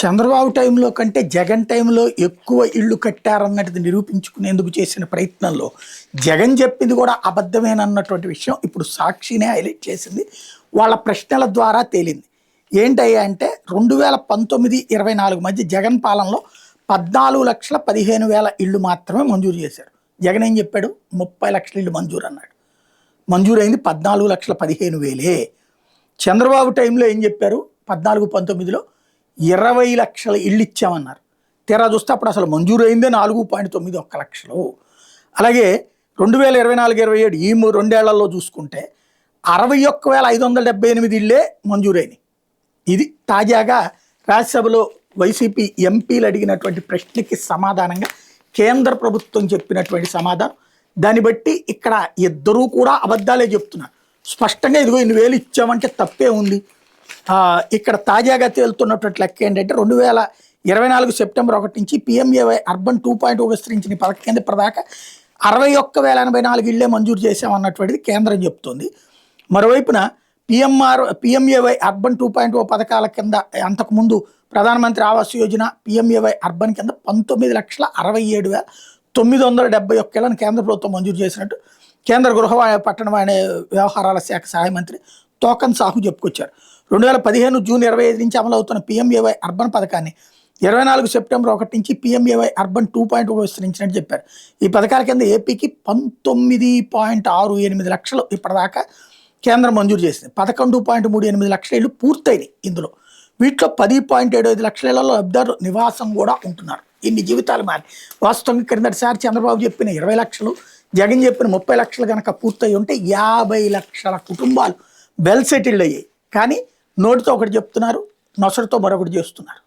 చంద్రబాబు టైంలో కంటే జగన్ టైంలో ఎక్కువ ఇళ్ళు కట్టారన్నది నిరూపించుకునేందుకు చేసిన ప్రయత్నంలో జగన్ చెప్పింది కూడా అబద్ధమేనన్నటువంటి విషయం ఇప్పుడు సాక్షినే హైలైట్ చేసింది. వాళ్ళ ప్రశ్నల ద్వారా తేలింది. ఏంటయ్యా అంటే 2019-24 మధ్య జగన్ పాలనలో 14,15,000 ఇళ్ళు మాత్రమే మంజూరు చేశారు. జగన్ ఏం చెప్పాడు? 30 లక్షల ఇళ్ళు మంజూరు అన్నాడు. మంజూరైంది 14,15,000. చంద్రబాబు టైంలో ఏం చెప్పారు? 14-19లో 20 లక్షల ఇళ్ళు ఇచ్చామన్నారు. తీరా చూస్తే అప్పుడు అసలు మంజూరు అయిందే 4.91 లక్షలు. అలాగే 2024-27 ఈ రెండేళ్లలో చూసుకుంటే 61,578 ఇళ్ళే మంజూరైనవి. ఇది తాజాగా రాజ్యసభలో వైసీపీ ఎంపీలు అడిగినటువంటి ప్రశ్నకి సమాధానంగా కేంద్ర ప్రభుత్వం చెప్పినటువంటి సమాధానం. దాన్ని బట్టి ఇక్కడ ఇద్దరూ కూడా అబద్ధాలే చెప్తున్నారు. స్పష్టంగా ఇదిగో ఇన్ని వేలు ఇచ్చామంటే తప్పే ఉంది. ఇక్కడ తాజాగా తేలుతున్నటువంటి లెక్క ఏంటంటే 2024 సెప్టెంబర్ 1 నుంచి PMAY అర్బన్ 2.0 విస్తరించిన పథకం కింద ఇప్పటిదాకా 61,084 ఇళ్లే మంజూరు చేశామన్నటువంటిది కేంద్రం చెప్తుంది. మరోవైపున PMAY అర్బన్ 2.0 పథకాల కింద అంతకుముందు ప్రధానమంత్రి ఆవాస్ యోజన PMAY అర్బన్ కింద 19,67,971 ఇళ్లను కేంద్ర ప్రభుత్వం మంజూరు చేసినట్టు కేంద్ర గృహ పట్టణ వ్యవహారాల శాఖ సహాయ మంత్రి తోకన్ సాహు చెప్పుకొచ్చారు. 2015 జూన్ 25 నుంచి అమలవుతున్న PMAY అర్బన్ పథకాన్ని 24 సెప్టెంబర్ 1 నుంచి PMAY అర్బన్ 2.0 విస్తరించినట్టు చెప్పారు. ఈ పథకాల కింద ఏపీకి 19.68 లక్షలు ఇప్పటిదాకా కేంద్రం మంజూరు చేసింది. 11.38 లక్షల ఇళ్ళు పూర్తయినాయి. ఇందులో వీటిలో 10.75 లక్షల ఇళ్లలో లబ్ధిదారులు నివాసం కూడా ఉంటున్నారు. ఇన్ని జీవితాలు మారి వాస్తవంగా క్రిందటిసారి చంద్రబాబు చెప్పిన 20 లక్షలు, జగన్ చెప్పిన 30 లక్షలు కనుక పూర్తయి ఉంటే 50 లక్షల కుటుంబాలు వెల్ సెటిల్డ్ అయ్యాయి. కానీ నోటితో ఒకటి చెప్తున్నారు, నొసటితో మరొకటి చేస్తున్నారు.